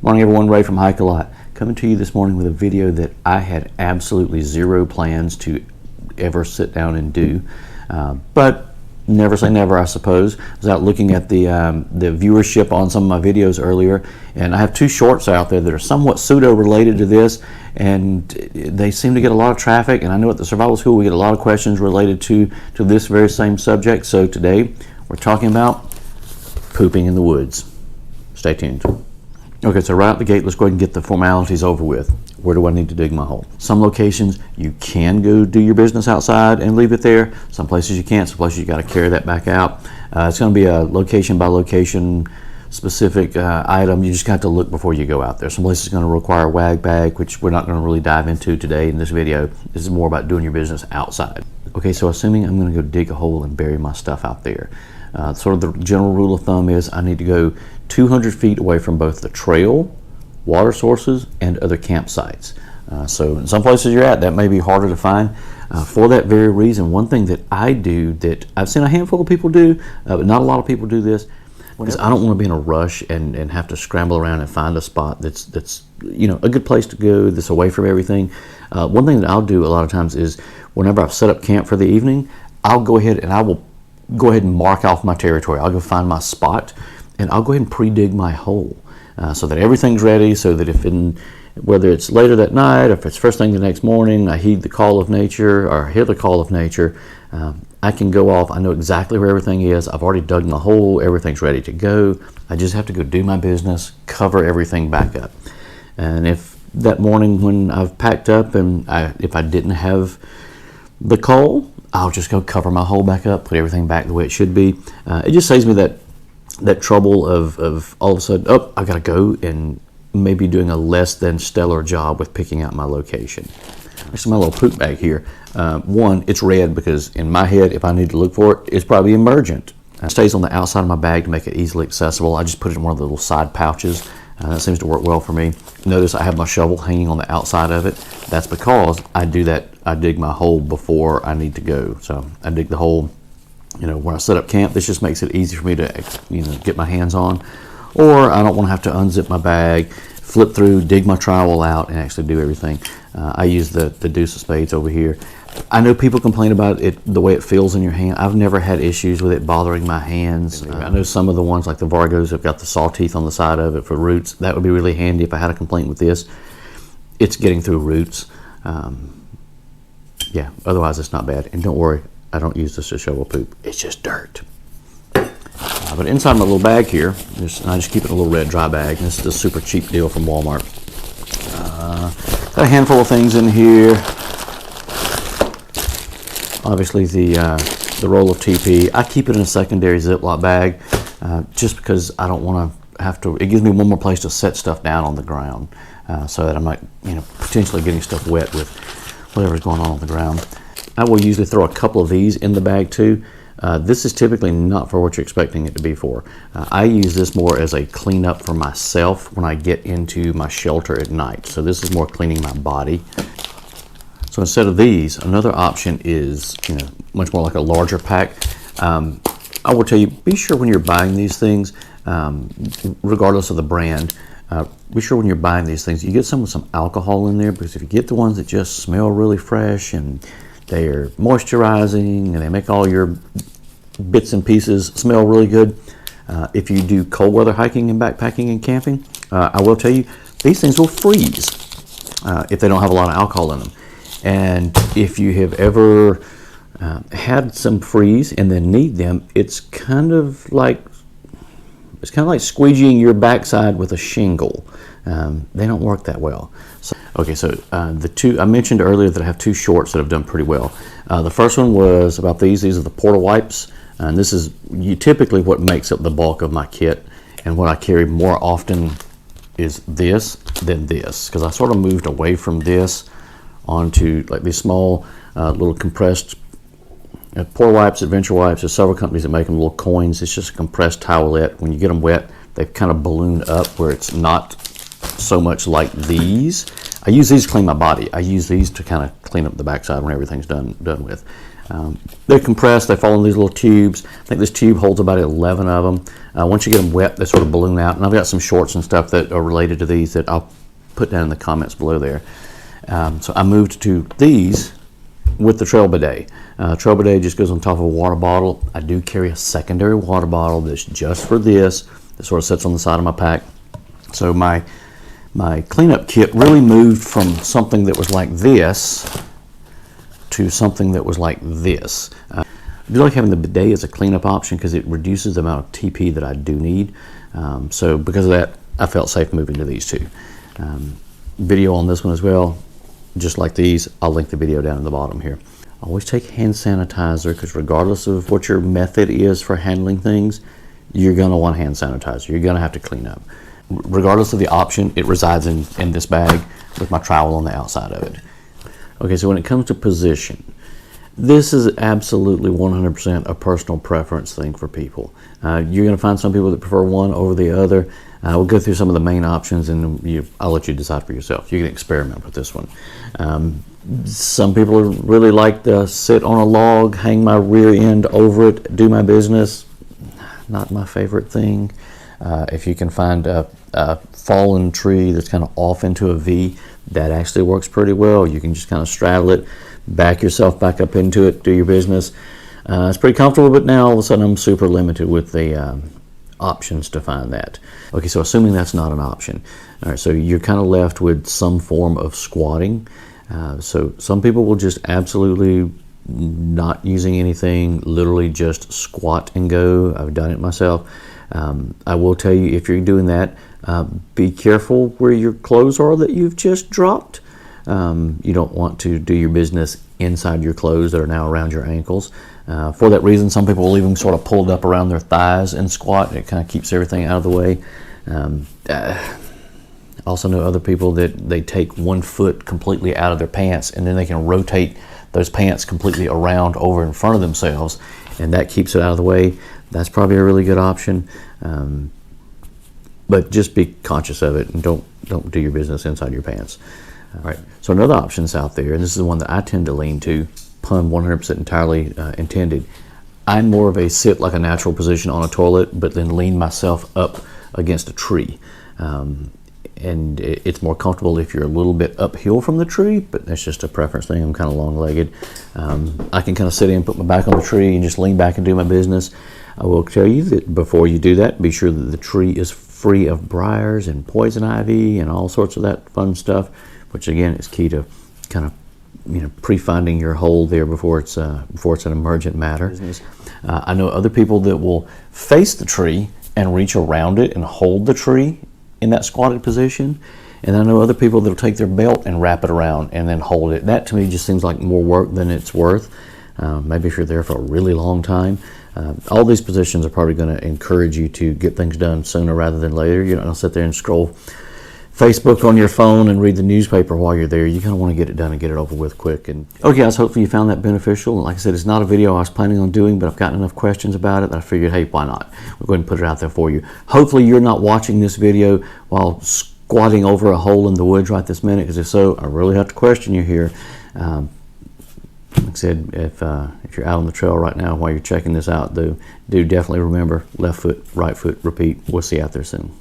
Morning everyone, Ray from Hike-ALOT. Coming to you this morning with a video that I had absolutely zero plans to ever sit down and do. But never say never, I suppose. I was out looking at the viewership on some of my videos earlier, and I have two shorts out there that are somewhat pseudo-related to this, and they seem to get a lot of traffic, and I know at the survival school we get a lot of questions related to this very same subject. So today we're talking about pooping in the woods. Stay tuned. Okay, so right out the gate, let's go ahead and get the formalities over with. Where do I need to dig my hole? Some locations you can go do your business outside and leave it there. Some places you can't. Some places you got to carry that back out. It's going to be a location by location specific item. You just got to look before you go out there. Some places are going to require a wag bag, which we're not going to really dive into today in this video. This is more about doing your business outside. Okay, so assuming I'm going to go dig a hole and bury my stuff out there. Sort of the general rule of thumb is I need to go 200 feet away from both the trail, water sources, and other campsites. So in some places you're at, that may be harder to find. For that very reason, one thing that I do that I've seen a handful of people do, but not a lot of people do this, because I don't want to be in a rush and have to scramble around and find a spot that's you know, a good place to go, that's away from everything. One thing that I'll do a lot of times is whenever I've set up camp for the evening, I'll go ahead and I will go ahead and mark off my territory. I'll go find my spot and I'll go ahead and pre-dig my hole so that everything's ready, so that whether it's later that night or if it's first thing the next morning, I heed the call of nature or hear the call of nature, I can go off. I know exactly where everything is. I've already dug my hole. Everything's ready to go. I just have to go do my business, cover everything back up. And if that morning when I've packed up and if I didn't have the call, I'll just go cover my hole back up, put everything back the way it should be. It just saves me that trouble of all of a sudden, oh, I've got to go and maybe doing a less than stellar job with picking out my location. This is my little poop bag here. One, it's red because in my head, if I need to look for it, it's probably emergent. It stays on the outside of my bag to make it easily accessible. I just put it in one of the little side pouches. That seems to work well for me. Notice I have my shovel hanging on the outside of it. That's because I do that. I dig my hole before I need to go. So I dig the hole, you know, when I set up camp. This just makes it easy for me to, you know, get my hands on. Or I don't want to have to unzip my bag, flip through, dig my trowel out, and actually do everything. I use the Deuce of Spades over here. I know people complain about it, the way it feels in your hand. I've never had issues with it bothering my hands. I know some of the ones like the Vargos have got the saw teeth on the side of it for roots. That would be really handy if I had a complaint with this. It's getting through roots. Yeah, otherwise it's not bad. And don't worry, I don't use this to shovel poop. It's just dirt. But inside my little bag here, I just keep it in a little red dry bag. This is a super cheap deal from Walmart. Got a handful of things in here. Obviously the roll of TP. I keep it in a secondary Ziploc bag just because I don't want to have to. It gives me one more place to set stuff down on the ground so that I'm not, you know, potentially getting stuff wet with whatever's going on the ground. I will usually throw a couple of these in the bag too. This is typically not for what you're expecting it to be for. I use this more as a cleanup for myself when I get into my shelter at night. So this is more cleaning my body. So instead of these, another option is, you know, much more like a larger pack. I will tell you, be sure when you're buying these things, regardless of the brand, be sure when you're buying these things, you get some with some alcohol in there, because if you get the ones that just smell really fresh and they're moisturizing and they make all your bits and pieces smell really good, if you do cold weather hiking and backpacking and camping, I will tell you, these things will freeze if they don't have a lot of alcohol in them. And if you have ever had some freeze and then need them, it's kind of like squeegeeing your backside with a shingle. They don't work that well. So the two I mentioned earlier that I have two shorts that have done pretty well. The first one was about these. These are the Porta-Wipes, and this is typically what makes up the bulk of my kit. And what I carry more often is this than this, because I sort of moved away from this onto like these small little compressed Porta-Wipes, Adventure Wipes. There's several companies that make them little coins. It's just a compressed towelette. When you get them wet, they kind of balloon up where it's not so much like these. I use these to clean my body. I use these to kind of clean up the backside when everything's done with. They're compressed, they fall in these little tubes. I think this tube holds about 11 of them. Once you get them wet, they sort of balloon out. And I've got some shorts and stuff that are related to these that I'll put down in the comments below there. So I moved to these with the trail bidet. Trail bidet just goes on top of a water bottle. I do carry a secondary water bottle that's just for this, that sort of sits on the side of my pack. So my cleanup kit really moved from something that was like this to something that was like this. I do like having the bidet as a cleanup option because it reduces the amount of TP that I do need. So because of that, I felt safe moving to these two. Video on this one as well, just like these. I'll link the video down in the bottom here. Always take hand sanitizer because regardless of what your method is for handling things, you're gonna want hand sanitizer. You're gonna have to clean up. Regardless of the option, it resides in this bag with my trowel on the outside of it. Okay, so when it comes to position, this is absolutely 100% a personal preference thing for people. You're going to find some people that prefer one over the other. We'll go through some of the main options and I'll let you decide for yourself. You can experiment with this one. Some people really like to sit on a log, hang my rear end over it, do my business. Not my favorite thing. If you can find a fallen tree that's kind of off into a V, that actually works pretty well. You can just kind of straddle it, back yourself back up into it, do your business. It's pretty comfortable, but now all of a sudden I'm super limited with the options to find that. Okay, so assuming that's not an option. All right, so you're kind of left with some form of squatting. So some people will just absolutely not using anything, literally just squat and go. I've done it myself. I will tell you, if you're doing that, be careful where your clothes are that you've just dropped. You don't want to do your business inside your clothes that are now around your ankles. For that reason, some people will leave them sort of pulled up around their thighs and squat. It kind of keeps everything out of the way. I also know other people that they take one foot completely out of their pants and then they can rotate those pants completely around over in front of themselves, and that keeps it out of the way. That's probably a really good option. But just be conscious of it and don't do your business inside your pants. All right, so another option is out there, and this is the one that I tend to lean to, pun 100% entirely intended. I'm more of a sit like a natural position on a toilet, but then lean myself up against a tree. And it's more comfortable if you're a little bit uphill from the tree, but that's just a preference thing. I'm kind of long-legged. I can kind of sit in, put my back on the tree, and just lean back and do my business. I will tell you that before you do that, be sure that the tree is free of briars and poison ivy and all sorts of that fun stuff, which again is key to kind of pre-finding your hole there before it's an emergent matter. I know other people that will face the tree and reach around it and hold the tree in that squatted position, and I know other people that will take their belt and wrap it around and then hold it. That to me just seems like more work than it's worth. Maybe if you're there for a really long time. All these positions are probably going to encourage you to get things done sooner rather than later. You don't sit there and scroll Facebook on your phone and read the newspaper while you're there. You kind of want to get it done and get it over with quick. And okay, guys, hopefully you found that beneficial. Like I said, it's not a video I was planning on doing, but I've gotten enough questions about it that I figured, hey, why not? We'll go ahead and put it out there for you. Hopefully you're not watching this video while squatting over a hole in the woods right this minute, because if so, I really have to question you here. Like I said, if you're out on the trail right now while you're checking this out, do definitely remember left foot, right foot, repeat. We'll see you out there soon.